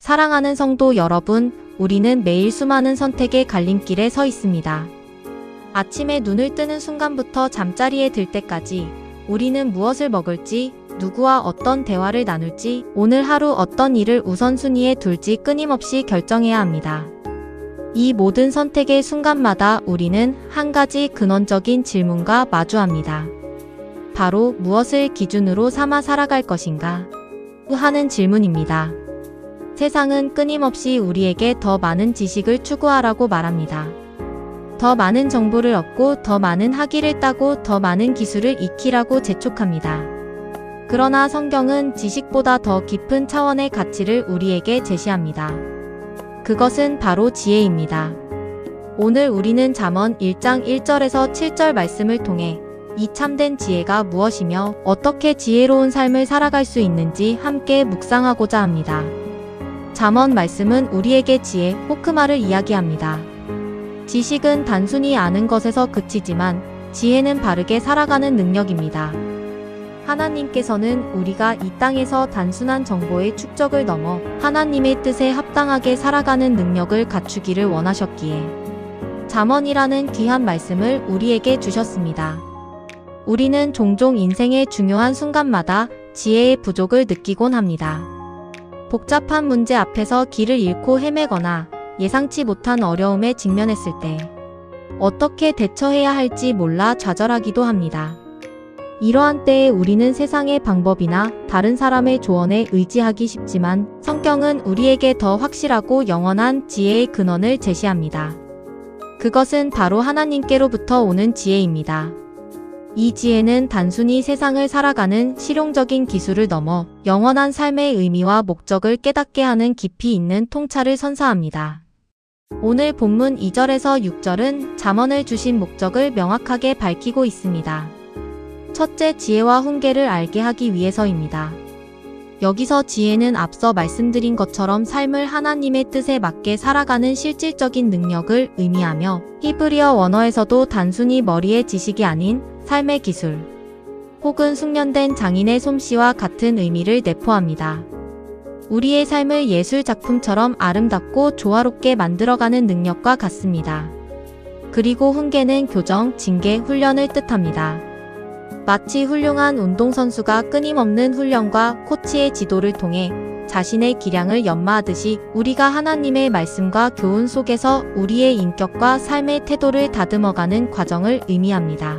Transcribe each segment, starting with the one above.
사랑하는 성도 여러분, 우리는 매일 수많은 선택의 갈림길에 서 있습니다. 아침에 눈을 뜨는 순간부터 잠자리에 들 때까지 우리는 무엇을 먹을지, 누구와 어떤 대화를 나눌지, 오늘 하루 어떤 일을 우선순위에 둘지 끊임없이 결정해야 합니다. 이 모든 선택의 순간마다 우리는 한 가지 근원적인 질문과 마주합니다. 바로 무엇을 기준으로 삼아 살아갈 것인가? 하는 질문입니다. 세상은 끊임없이 우리에게 더 많은 지식을 추구하라고 말합니다. 더 많은 정보를 얻고 더 많은 학위를 따고 더 많은 기술을 익히라고 재촉합니다. 그러나 성경은 지식보다 더 깊은 차원의 가치를 우리에게 제시합니다. 그것은 바로 지혜입니다. 오늘 우리는 잠언 1장 1절에서 7절 말씀을 통해 이 참된 지혜가 무엇이며 어떻게 지혜로운 삶을 살아갈 수 있는지 함께 묵상하고자 합니다. 잠언 말씀은 우리에게 지혜, 호크마를 이야기합니다. 지식은 단순히 아는 것에서 그치지만 지혜는 바르게 살아가는 능력입니다. 하나님께서는 우리가 이 땅에서 단순한 정보의 축적을 넘어 하나님의 뜻에 합당하게 살아가는 능력을 갖추기를 원하셨기에 잠언이라는 귀한 말씀을 우리에게 주셨습니다. 우리는 종종 인생의 중요한 순간마다 지혜의 부족을 느끼곤 합니다. 복잡한 문제 앞에서 길을 잃고 헤매거나 예상치 못한 어려움에 직면했을 때 어떻게 대처해야 할지 몰라 좌절하기도 합니다. 이러한 때에 우리는 세상의 방법이나 다른 사람의 조언에 의지하기 쉽지만 성경은 우리에게 더 확실하고 영원한 지혜의 근원을 제시합니다. 그것은 바로 하나님께로부터 오는 지혜입니다. 이 지혜는 단순히 세상을 살아가는 실용적인 기술을 넘어 영원한 삶의 의미와 목적을 깨닫게 하는 깊이 있는 통찰을 선사합니다. 오늘 본문 2절에서 6절은 잠언을 주신 목적을 명확하게 밝히고 있습니다. 첫째, 지혜와 훈계를 알게 하기 위해서입니다. 여기서 지혜는 앞서 말씀드린 것처럼 삶을 하나님의 뜻에 맞게 살아가는 실질적인 능력을 의미하며 히브리어 원어에서도 단순히 머리의 지식이 아닌 삶의 기술 혹은 숙련된 장인의 솜씨와 같은 의미를 내포합니다. 우리의 삶을 예술 작품처럼 아름답고 조화롭게 만들어가는 능력과 같습니다. 그리고 훈계는 교정, 징계, 훈련을 뜻합니다. 마치 훌륭한 운동선수가 끊임없는 훈련과 코치의 지도를 통해 자신의 기량을 연마하듯이 우리가 하나님의 말씀과 교훈 속에서 우리의 인격과 삶의 태도를 다듬어가는 과정을 의미합니다.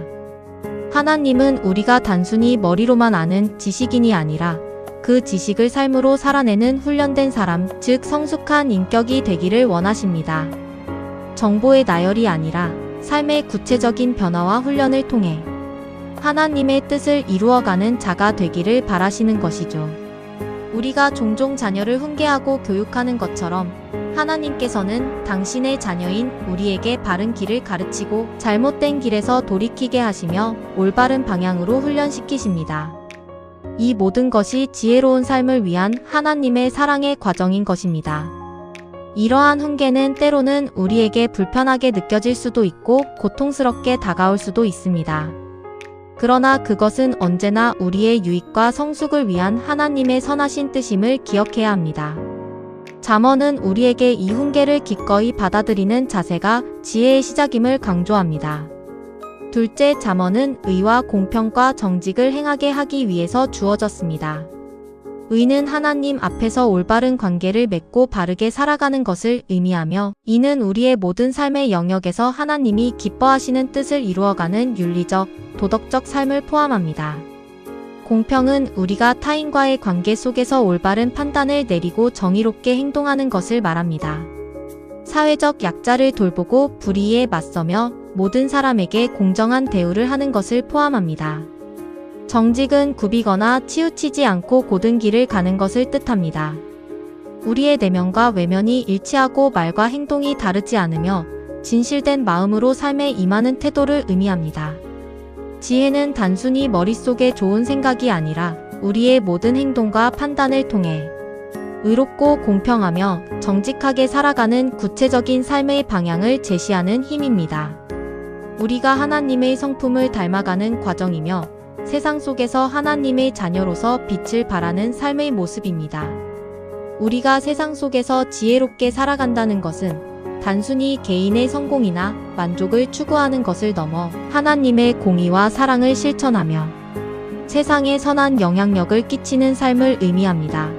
하나님은 우리가 단순히 머리로만 아는 지식인이 아니라 그 지식을 삶으로 살아내는 훈련된 사람, 즉 성숙한 인격이 되기를 원하십니다. 정보의 나열이 아니라 삶의 구체적인 변화와 훈련을 통해 하나님의 뜻을 이루어가는 자가 되기를 바라시는 것이죠. 우리가 종종 자녀를 훈계하고 교육하는 것처럼 하나님께서는 당신의 자녀인 우리에게 바른 길을 가르치고 잘못된 길에서 돌이키게 하시며 올바른 방향으로 훈련시키십니다. 이 모든 것이 지혜로운 삶을 위한 하나님의 사랑의 과정인 것입니다. 이러한 훈계는 때로는 우리에게 불편하게 느껴질 수도 있고 고통스럽게 다가올 수도 있습니다. 그러나 그것은 언제나 우리의 유익과 성숙을 위한 하나님의 선하신 뜻임을 기억해야 합니다. 잠언은 우리에게 이 훈계를 기꺼이 받아들이는 자세가 지혜의 시작임을 강조합니다. 둘째, 잠언은 의와 공평과 정직을 행하게 하기 위해서 주어졌습니다. 의는 하나님 앞에서 올바른 관계를 맺고 바르게 살아가는 것을 의미하며 이는 우리의 모든 삶의 영역에서 하나님이 기뻐하시는 뜻을 이루어가는 윤리적, 도덕적 삶을 포함합니다. 공평은 우리가 타인과의 관계 속에서 올바른 판단을 내리고 정의롭게 행동하는 것을 말합니다. 사회적 약자를 돌보고 불의에 맞서며 모든 사람에게 공정한 대우를 하는 것을 포함합니다. 정직은 굽이거나 치우치지 않고 고든 길을 가는 것을 뜻합니다. 우리의 내면과 외면이 일치하고 말과 행동이 다르지 않으며 진실된 마음으로 삶에 임하는 태도를 의미합니다. 지혜는 단순히 머릿속에 좋은 생각이 아니라 우리의 모든 행동과 판단을 통해 의롭고 공평하며 정직하게 살아가는 구체적인 삶의 방향을 제시하는 힘입니다. 우리가 하나님의 성품을 닮아가는 과정이며 세상 속에서 하나님의 자녀로서 빛을 발하는 삶의 모습입니다. 우리가 세상 속에서 지혜롭게 살아간다는 것은 단순히 개인의 성공이나 만족을 추구하는 것을 넘어 하나님의 공의와 사랑을 실천하며 세상에 선한 영향력을 끼치는 삶을 의미합니다.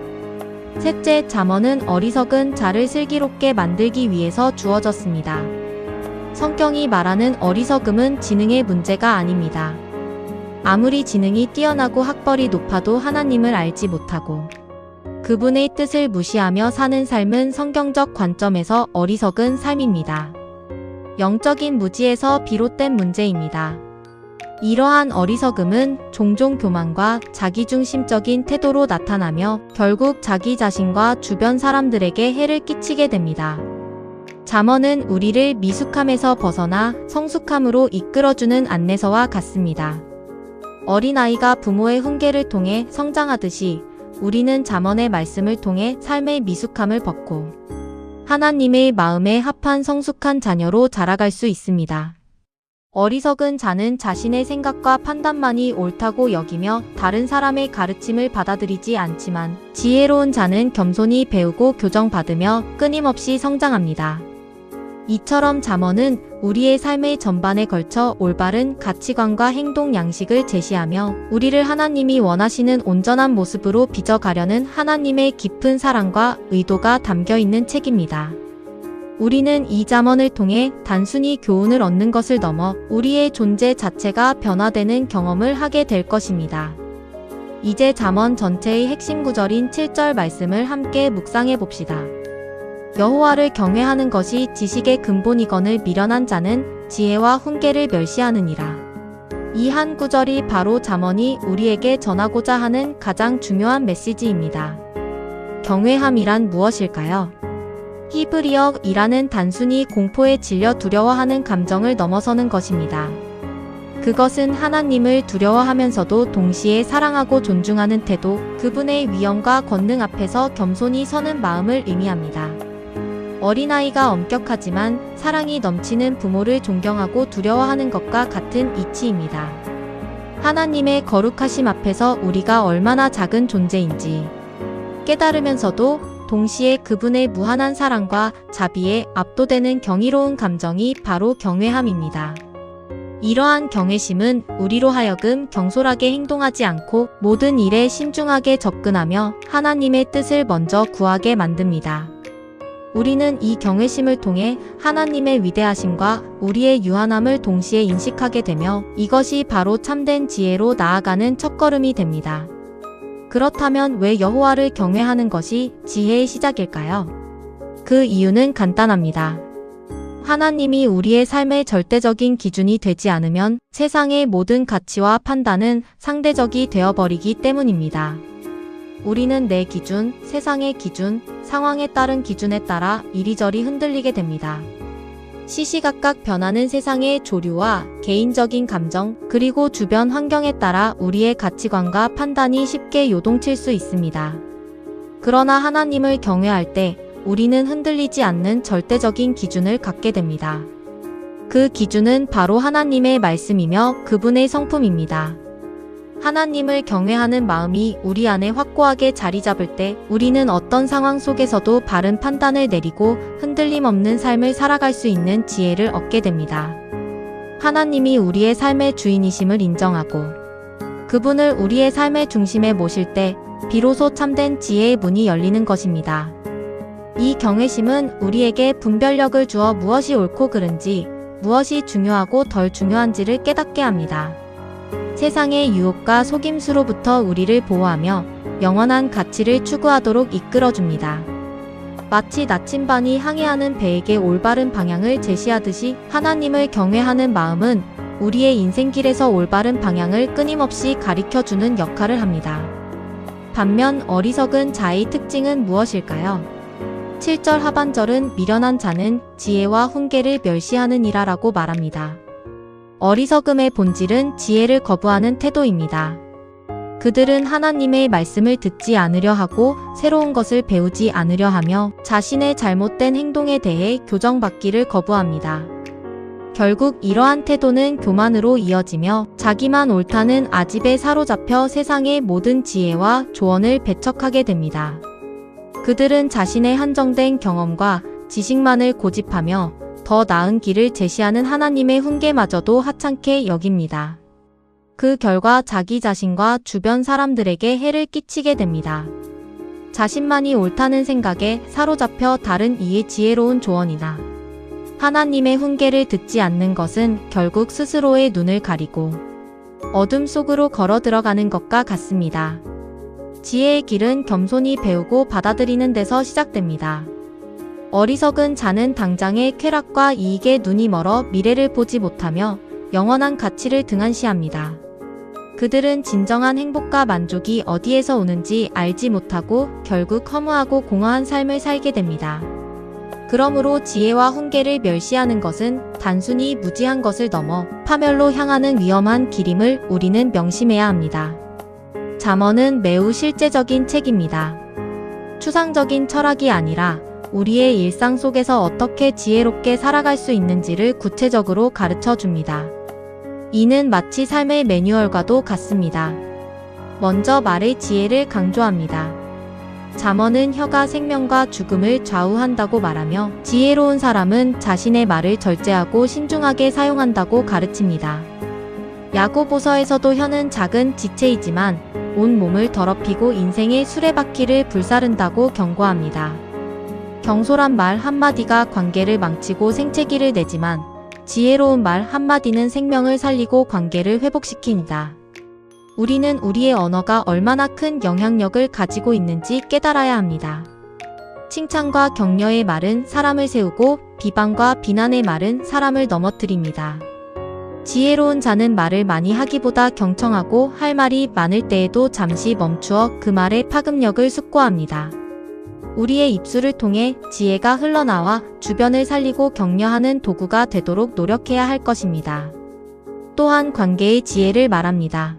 셋째, 잠언은 어리석은 자를 슬기롭게 만들기 위해서 주어졌습니다. 성경이 말하는 어리석음은 지능의 문제가 아닙니다. 아무리 지능이 뛰어나고 학벌이 높아도 하나님을 알지 못하고 그분의 뜻을 무시하며 사는 삶은 성경적 관점에서 어리석은 삶입니다. 영적인 무지에서 비롯된 문제입니다. 이러한 어리석음은 종종 교만과 자기중심적인 태도로 나타나며 결국 자기 자신과 주변 사람들에게 해를 끼치게 됩니다. 잠언은 우리를 미숙함에서 벗어나 성숙함으로 이끌어주는 안내서와 같습니다. 어린아이가 부모의 훈계를 통해 성장하듯이 우리는 잠언의 말씀을 통해 삶의 미숙함을 벗고 하나님의 마음에 합한 성숙한 자녀로 자라갈 수 있습니다. 어리석은 자는 자신의 생각과 판단만이 옳다고 여기며 다른 사람의 가르침을 받아들이지 않지만 지혜로운 자는 겸손히 배우고 교정받으며 끊임없이 성장합니다. 이처럼 잠언은 우리의 삶의 전반에 걸쳐 올바른 가치관과 행동 양식을 제시하며 우리를 하나님이 원하시는 온전한 모습으로 빚어가려는 하나님의 깊은 사랑과 의도가 담겨 있는 책입니다. 우리는 이 잠언을 통해 단순히 교훈을 얻는 것을 넘어 우리의 존재 자체가 변화되는 경험을 하게 될 것입니다. 이제 잠언 전체의 핵심 구절인 7절 말씀을 함께 묵상해 봅시다. 여호와를 경외하는 것이 지식의 근본이거늘 미련한 자는 지혜와 훈계를 멸시하느니라. 이 한 구절이 바로 잠언이 우리에게 전하고자 하는 가장 중요한 메시지입니다. 경외함이란 무엇일까요? 히브리어이라는 단순히 공포에 질려 두려워하는 감정을 넘어서는 것입니다. 그것은 하나님을 두려워하면서도 동시에 사랑하고 존중하는 태도, 그분의 위엄과 권능 앞에서 겸손히 서는 마음을 의미합니다. 어린아이가 엄격하지만 사랑이 넘치는 부모를 존경하고 두려워하는 것과 같은 이치입니다. 하나님의 거룩하심 앞에서 우리가 얼마나 작은 존재인지 깨달으면서도 동시에 그분의 무한한 사랑과 자비에 압도되는 경이로운 감정이 바로 경외함입니다. 이러한 경외심은 우리로 하여금 경솔하게 행동하지 않고 모든 일에 신중하게 접근하며 하나님의 뜻을 먼저 구하게 만듭니다. 우리는 이 경외심을 통해 하나님의 위대하심과 우리의 유한함을 동시에 인식하게 되며 이것이 바로 참된 지혜로 나아가는 첫걸음이 됩니다. 그렇다면 왜 여호와를 경외하는 것이 지혜의 시작일까요? 그 이유는 간단합니다. 하나님이 우리의 삶의 절대적인 기준이 되지 않으면 세상의 모든 가치와 판단은 상대적이 되어버리기 때문입니다. 우리는 내 기준, 세상의 기준, 상황에 따른 기준에 따라 이리저리 흔들리게 됩니다. 시시각각 변하는 세상의 조류와 개인적인 감정, 그리고 주변 환경에 따라 우리의 가치관과 판단이 쉽게 요동칠 수 있습니다. 그러나 하나님을 경외할 때 우리는 흔들리지 않는 절대적인 기준을 갖게 됩니다. 그 기준은 바로 하나님의 말씀이며 그분의 성품입니다. 하나님을 경외하는 마음이 우리 안에 확고하게 자리 잡을 때 우리는 어떤 상황 속에서도 바른 판단을 내리고 흔들림 없는 삶을 살아갈 수 있는 지혜를 얻게 됩니다. 하나님이 우리의 삶의 주인이심을 인정하고 그분을 우리의 삶의 중심에 모실 때 비로소 참된 지혜의 문이 열리는 것입니다. 이 경외심은 우리에게 분별력을 주어 무엇이 옳고 그른지, 무엇이 중요하고 덜 중요한지를 깨닫게 합니다. 세상의 유혹과 속임수로부터 우리를 보호하며 영원한 가치를 추구하도록 이끌어줍니다. 마치 나침반이 항해하는 배에게 올바른 방향을 제시하듯이 하나님을 경외하는 마음은 우리의 인생길에서 올바른 방향을 끊임없이 가리켜주는 역할을 합니다. 반면 어리석은 자의 특징은 무엇일까요? 7절 하반절은 미련한 자는 지혜와 훈계를 멸시하느니라 라고 말합니다. 어리석음의 본질은 지혜를 거부하는 태도입니다. 그들은 하나님의 말씀을 듣지 않으려 하고 새로운 것을 배우지 않으려 하며 자신의 잘못된 행동에 대해 교정받기를 거부합니다. 결국 이러한 태도는 교만으로 이어지며 자기만 옳다는 아집에 사로잡혀 세상의 모든 지혜와 조언을 배척하게 됩니다. 그들은 자신의 한정된 경험과 지식만을 고집하며 더 나은 길을 제시하는 하나님의 훈계마저도 하찮게 여깁니다. 그 결과 자기 자신과 주변 사람들에게 해를 끼치게 됩니다. 자신만이 옳다는 생각에 사로잡혀 다른 이의 지혜로운 조언이나 하나님의 훈계를 듣지 않는 것은 결국 스스로의 눈을 가리고 어둠 속으로 걸어 들어가는 것과 같습니다. 지혜의 길은 겸손히 배우고 받아들이는 데서 시작됩니다. 어리석은 자는 당장의 쾌락과 이익에 눈이 멀어 미래를 보지 못하며 영원한 가치를 등한시합니다. 그들은 진정한 행복과 만족이 어디에서 오는지 알지 못하고 결국 허무하고 공허한 삶을 살게 됩니다. 그러므로 지혜와 훈계를 멸시하는 것은 단순히 무지한 것을 넘어 파멸로 향하는 위험한 길임을 우리는 명심해야 합니다. 잠언은 매우 실제적인 책입니다. 추상적인 철학이 아니라 우리의 일상 속에서 어떻게 지혜롭게 살아갈 수 있는지를 구체적으로 가르쳐 줍니다. 이는 마치 삶의 매뉴얼과도 같습니다. 먼저 말의 지혜를 강조합니다. 잠언은 혀가 생명과 죽음을 좌우한다고 말하며 지혜로운 사람은 자신의 말을 절제하고 신중하게 사용한다고 가르칩니다. 야고보서에서도 혀는 작은 지체이지만 온 몸을 더럽히고 인생의 수레바퀴를 불사른다고 경고합니다. 경솔한 말 한마디가 관계를 망치고 생채기를 내지만 지혜로운 말 한마디는 생명을 살리고 관계를 회복시킵니다. 우리는 우리의 언어가 얼마나 큰 영향력을 가지고 있는지 깨달아야 합니다. 칭찬과 격려의 말은 사람을 세우고 비방과 비난의 말은 사람을 넘어뜨립니다. 지혜로운 자는 말을 많이 하기보다 경청하고 할 말이 많을 때에도 잠시 멈추어 그 말의 파급력을 숙고합니다. 우리의 입술을 통해 지혜가 흘러나와 주변을 살리고 격려하는 도구가 되도록 노력해야 할 것입니다. 또한 관계의 지혜를 말합니다.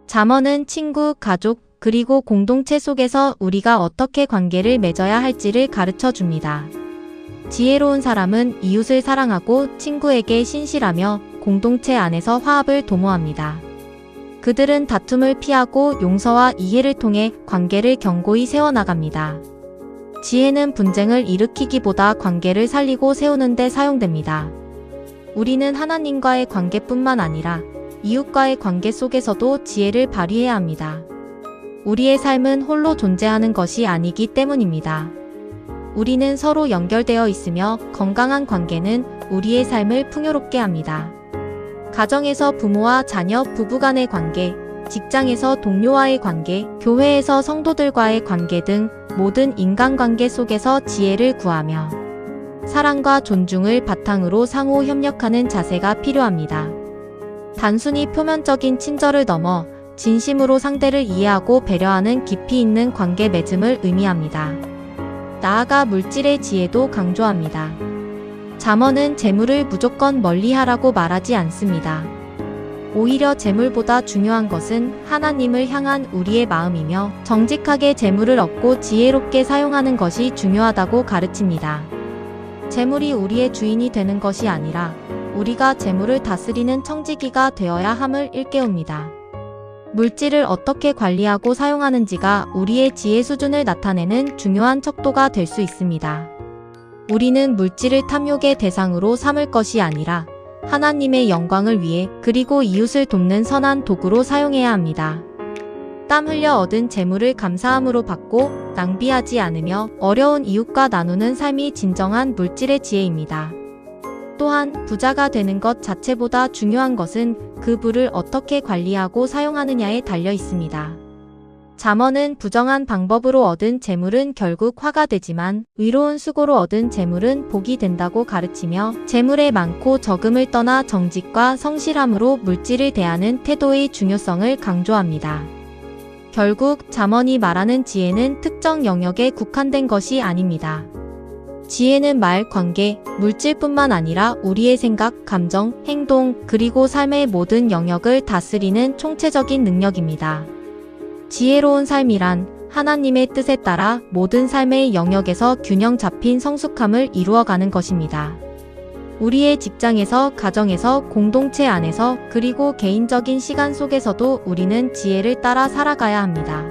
잠언은 친구, 가족, 그리고 공동체 속에서 우리가 어떻게 관계를 맺어야 할지를 가르쳐 줍니다. 지혜로운 사람은 이웃을 사랑하고 친구에게 신실하며 공동체 안에서 화합을 도모합니다. 그들은 다툼을 피하고 용서와 이해를 통해 관계를 견고히 세워나갑니다. 지혜는 분쟁을 일으키기보다 관계를 살리고 세우는 데 사용됩니다. 우리는 하나님과의 관계뿐만 아니라 이웃과의 관계 속에서도 지혜를 발휘해야 합니다. 우리의 삶은 홀로 존재하는 것이 아니기 때문입니다. 우리는 서로 연결되어 있으며 건강한 관계는 우리의 삶을 풍요롭게 합니다. 가정에서 부모와 자녀, 부부간의 관계, 직장에서 동료와의 관계, 교회에서 성도들과의 관계 등 모든 인간관계 속에서 지혜를 구하며 사랑과 존중을 바탕으로 상호 협력하는 자세가 필요합니다. 단순히 표면적인 친절을 넘어 진심으로 상대를 이해하고 배려하는 깊이 있는 관계 맺음을 의미합니다. 나아가 물질의 지혜도 강조합니다. 잠언은 재물을 무조건 멀리하라고 말하지 않습니다. 오히려 재물보다 중요한 것은 하나님을 향한 우리의 마음이며 정직하게 재물을 얻고 지혜롭게 사용하는 것이 중요하다고 가르칩니다. 재물이 우리의 주인이 되는 것이 아니라 우리가 재물을 다스리는 청지기가 되어야 함을 일깨웁니다. 물질을 어떻게 관리하고 사용하는지가 우리의 지혜 수준을 나타내는 중요한 척도가 될 수 있습니다. 우리는 물질을 탐욕의 대상으로 삼을 것이 아니라 하나님의 영광을 위해 그리고 이웃을 돕는 선한 도구로 사용해야 합니다. 땀 흘려 얻은 재물을 감사함으로 받고 낭비하지 않으며 어려운 이웃과 나누는 삶이 진정한 물질의 지혜입니다. 또한 부자가 되는 것 자체보다 중요한 것은 그 부를 어떻게 관리하고 사용하느냐에 달려 있습니다. 잠언은 부정한 방법으로 얻은 재물은 결국 화가 되지만 의로운 수고로 얻은 재물은 복이 된다고 가르치며 재물의 많고 적음을 떠나 정직과 성실함으로 물질을 대하는 태도의 중요성을 강조합니다. 결국 잠언이 말하는 지혜는 특정 영역에 국한된 것이 아닙니다. 지혜는 말, 관계, 물질뿐만 아니라 우리의 생각, 감정, 행동, 그리고 삶의 모든 영역을 다스리는 총체적인 능력입니다. 지혜로운 삶이란 하나님의 뜻에 따라 모든 삶의 영역에서 균형 잡힌 성숙함을 이루어가는 것입니다. 우리의 직장에서, 가정에서, 공동체 안에서, 그리고 개인적인 시간 속에서도 우리는 지혜를 따라 살아가야 합니다.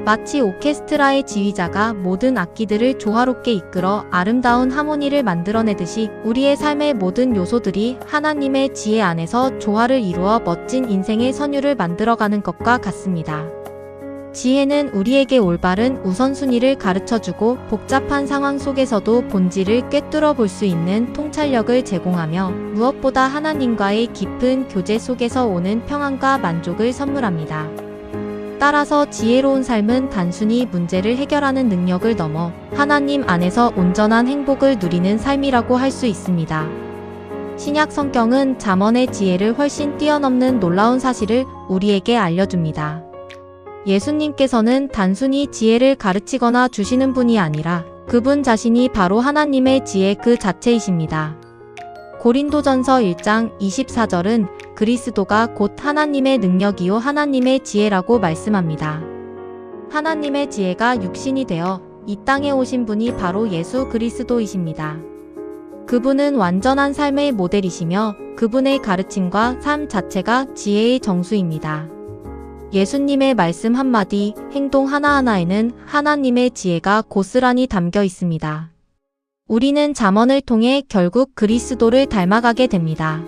마치 오케스트라의 지휘자가 모든 악기들을 조화롭게 이끌어 아름다운 하모니를 만들어내듯이 우리의 삶의 모든 요소들이 하나님의 지혜 안에서 조화를 이루어 멋진 인생의 선율을 만들어가는 것과 같습니다. 지혜는 우리에게 올바른 우선순위를 가르쳐주고 복잡한 상황 속에서도 본질을 꿰뚫어 볼 수 있는 통찰력을 제공하며 무엇보다 하나님과의 깊은 교제 속에서 오는 평안과 만족을 선물합니다. 따라서 지혜로운 삶은 단순히 문제를 해결하는 능력을 넘어 하나님 안에서 온전한 행복을 누리는 삶이라고 할 수 있습니다. 신약 성경은 잠언의 지혜를 훨씬 뛰어넘는 놀라운 사실을 우리에게 알려줍니다. 예수님께서는 단순히 지혜를 가르치거나 주시는 분이 아니라 그분 자신이 바로 하나님의 지혜 그 자체이십니다. 고린도전서 1장 24절은 그리스도가 곧 하나님의 능력이요 하나님의 지혜라고 말씀합니다. 하나님의 지혜가 육신이 되어 이 땅에 오신 분이 바로 예수 그리스도이십니다. 그분은 완전한 삶의 모델이시며 그분의 가르침과 삶 자체가 지혜의 정수입니다. 예수님의 말씀 한마디, 행동 하나하나에는 하나님의 지혜가 고스란히 담겨 있습니다. 우리는 잠언을 통해 결국 그리스도를 닮아가게 됩니다.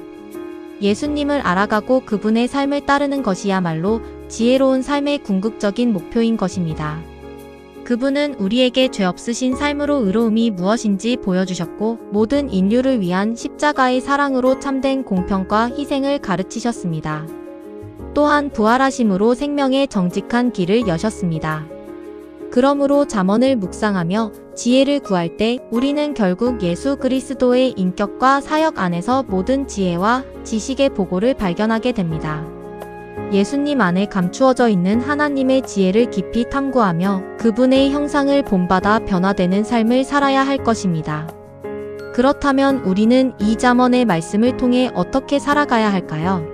예수님을 알아가고 그분의 삶을 따르는 것이야말로 지혜로운 삶의 궁극적인 목표인 것입니다. 그분은 우리에게 죄 없으신 삶으로 의로움이 무엇인지 보여주셨고 모든 인류를 위한 십자가의 사랑으로 참된 공평과 희생을 가르치셨습니다. 또한 부활하심으로 생명의 정직한 길을 여셨습니다. 그러므로 잠언을 묵상하며 지혜를 구할 때 우리는 결국 예수 그리스도의 인격과 사역 안에서 모든 지혜와 지식의 보고를 발견하게 됩니다. 예수님 안에 감추어져 있는 하나님의 지혜를 깊이 탐구하며 그분의 형상을 본받아 변화되는 삶을 살아야 할 것입니다. 그렇다면 우리는 이 잠언의 말씀을 통해 어떻게 살아가야 할까요?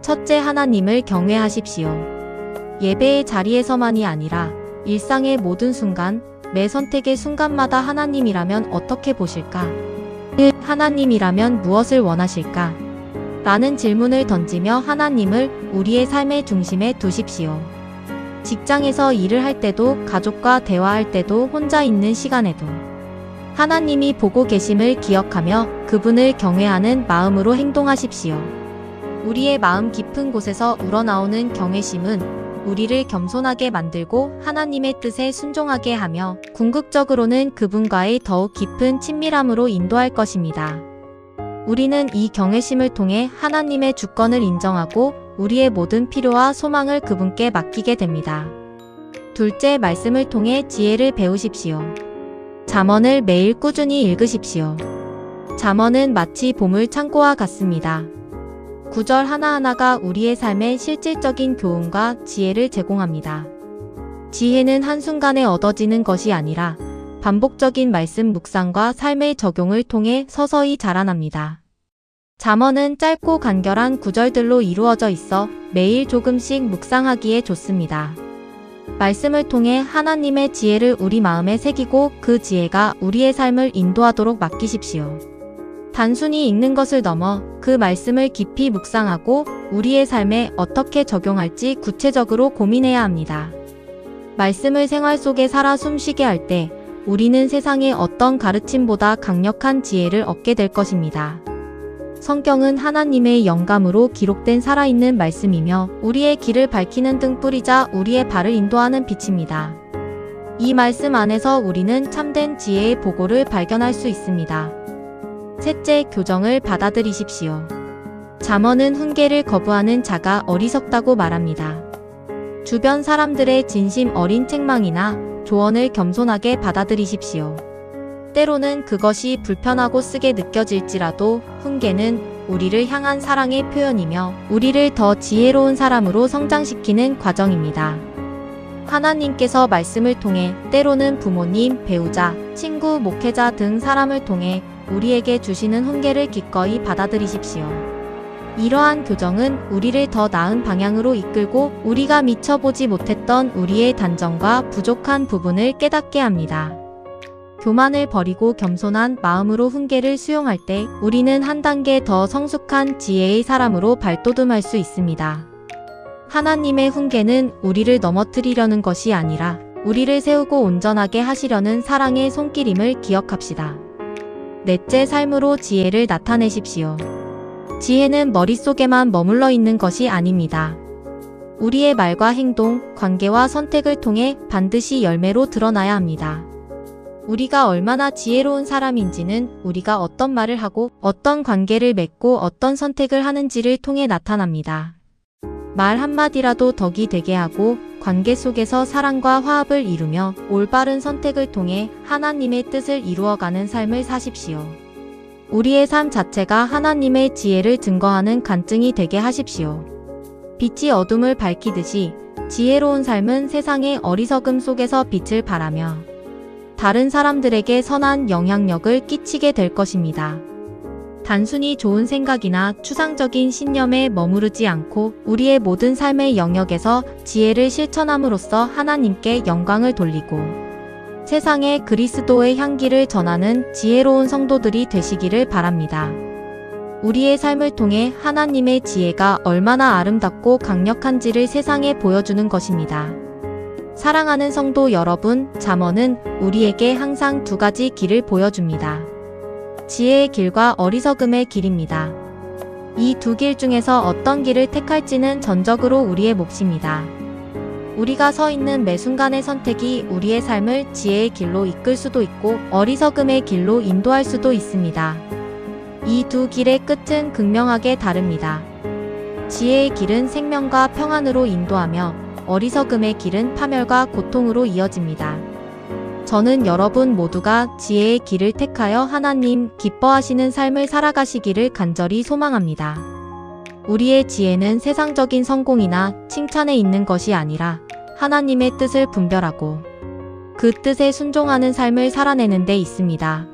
첫째, 하나님을 경외하십시오. 예배의 자리에서만이 아니라 일상의 모든 순간, 매 선택의 순간마다 하나님이라면 어떻게 보실까? 하나님이라면 무엇을 원하실까? 라는 질문을 던지며 하나님을 우리의 삶의 중심에 두십시오. 직장에서 일을 할 때도, 가족과 대화할 때도, 혼자 있는 시간에도 하나님이 보고 계심을 기억하며 그분을 경외하는 마음으로 행동하십시오. 우리의 마음 깊은 곳에서 우러나오는 경외심은 우리를 겸손하게 만들고 하나님의 뜻에 순종하게 하며 궁극적으로는 그분과의 더욱 깊은 친밀함으로 인도할 것입니다. 우리는 이 경외심을 통해 하나님의 주권을 인정하고 우리의 모든 필요와 소망을 그분께 맡기게 됩니다. 둘째, 말씀을 통해 지혜를 배우십시오. 잠언을 매일 꾸준히 읽으십시오. 잠언은 마치 보물 창고와 같습니다. 구절 하나하나가 우리의 삶에 실질적인 교훈과 지혜를 제공합니다. 지혜는 한순간에 얻어지는 것이 아니라 반복적인 말씀 묵상과 삶의 적용을 통해 서서히 자라납니다. 잠언은 짧고 간결한 구절들로 이루어져 있어 매일 조금씩 묵상하기에 좋습니다. 말씀을 통해 하나님의 지혜를 우리 마음에 새기고 그 지혜가 우리의 삶을 인도하도록 맡기십시오. 단순히 읽는 것을 넘어 그 말씀을 깊이 묵상하고 우리의 삶에 어떻게 적용할지 구체적으로 고민해야 합니다. 말씀을 생활 속에 살아 숨쉬게 할 때 우리는 세상의 어떤 가르침보다 강력한 지혜를 얻게 될 것입니다. 성경은 하나님의 영감으로 기록된 살아있는 말씀이며 우리의 길을 밝히는 등불이자 우리의 발을 인도하는 빛입니다. 이 말씀 안에서 우리는 참된 지혜의 보고를 발견할 수 있습니다. 셋째, 교정을 받아들이십시오. 잠언은 훈계를 거부하는 자가 어리석다고 말합니다. 주변 사람들의 진심 어린 책망이나 조언을 겸손하게 받아들이십시오. 때로는 그것이 불편하고 쓰게 느껴질지라도 훈계는 우리를 향한 사랑의 표현이며 우리를 더 지혜로운 사람으로 성장시키는 과정입니다. 하나님께서 말씀을 통해 때로는 부모님, 배우자, 친구, 목회자 등 사람을 통해 우리에게 주시는 훈계를 기꺼이 받아들이십시오. 이러한 교정은 우리를 더 나은 방향으로 이끌고 우리가 미처 보지 못했던 우리의 단점과 부족한 부분을 깨닫게 합니다. 교만을 버리고 겸손한 마음으로 훈계를 수용할 때 우리는 한 단계 더 성숙한 지혜의 사람으로 발돋움할 수 있습니다. 하나님의 훈계는 우리를 넘어뜨리려는 것이 아니라 우리를 세우고 온전하게 하시려는 사랑의 손길임을 기억합시다. 넷째, 삶으로 지혜를 나타내십시오. 지혜는 머릿속에만 머물러 있는 것이 아닙니다. 우리의 말과 행동, 관계와 선택을 통해 반드시 열매로 드러나야 합니다. 우리가 얼마나 지혜로운 사람인지는 우리가 어떤 말을 하고 어떤 관계를 맺고 어떤 선택을 하는지를 통해 나타납니다. 말 한마디라도 덕이 되게 하고 관계 속에서 사랑과 화합을 이루며 올바른 선택을 통해 하나님의 뜻을 이루어가는 삶을 사십시오. 우리의 삶 자체가 하나님의 지혜를 증거하는 간증이 되게 하십시오. 빛이 어둠을 밝히듯이 지혜로운 삶은 세상의 어리석음 속에서 빛을 발하며 다른 사람들에게 선한 영향력을 끼치게 될 것입니다. 단순히 좋은 생각이나 추상적인 신념에 머무르지 않고 우리의 모든 삶의 영역에서 지혜를 실천함으로써 하나님께 영광을 돌리고 세상에 그리스도의 향기를 전하는 지혜로운 성도들이 되시기를 바랍니다. 우리의 삶을 통해 하나님의 지혜가 얼마나 아름답고 강력한지를 세상에 보여주는 것입니다. 사랑하는 성도 여러분, 잠언은 우리에게 항상 두 가지 길을 보여줍니다. 지혜의 길과 어리석음의 길입니다. 이 두 길 중에서 어떤 길을 택할지는 전적으로 우리의 몫입니다. 우리가 서 있는 매 순간의 선택이 우리의 삶을 지혜의 길로 이끌 수도 있고 어리석음의 길로 인도할 수도 있습니다. 이 두 길의 끝은 극명하게 다릅니다. 지혜의 길은 생명과 평안으로 인도하며 어리석음의 길은 파멸과 고통으로 이어집니다. 저는 여러분 모두가 지혜의 길을 택하여 하나님 기뻐하시는 삶을 살아가시기를 간절히 소망합니다. 우리의 지혜는 세상적인 성공이나 칭찬에 있는 것이 아니라 하나님의 뜻을 분별하고 그 뜻에 순종하는 삶을 살아내는 데 있습니다.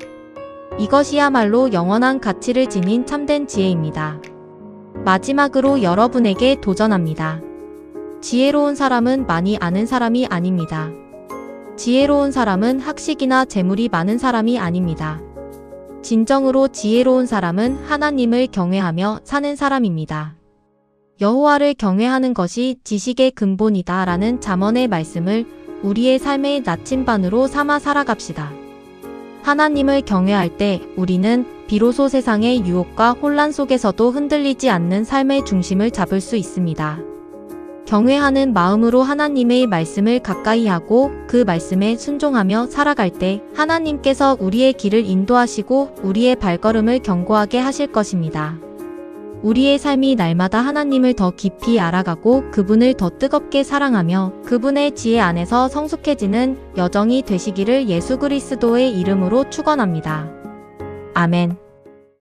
이것이야말로 영원한 가치를 지닌 참된 지혜입니다. 마지막으로 여러분에게 도전합니다. 지혜로운 사람은 많이 아는 사람이 아닙니다. 지혜로운 사람은 학식이나 재물이 많은 사람이 아닙니다. 진정으로 지혜로운 사람은 하나님을 경외하며 사는 사람입니다. 여호와를 경외하는 것이 지식의 근본이다 라는 잠언의 말씀을 우리의 삶의 나침반으로 삼아 살아갑시다. 하나님을 경외할 때 우리는 비로소 세상의 유혹과 혼란 속에서도 흔들리지 않는 삶의 중심을 잡을 수 있습니다. 경외하는 마음으로 하나님의 말씀을 가까이 하고 그 말씀에 순종하며 살아갈 때 하나님께서 우리의 길을 인도하시고 우리의 발걸음을 견고하게 하실 것입니다. 우리의 삶이 날마다 하나님을 더 깊이 알아가고 그분을 더 뜨겁게 사랑하며 그분의 지혜 안에서 성숙해지는 여정이 되시기를 예수 그리스도의 이름으로 축원합니다. 아멘.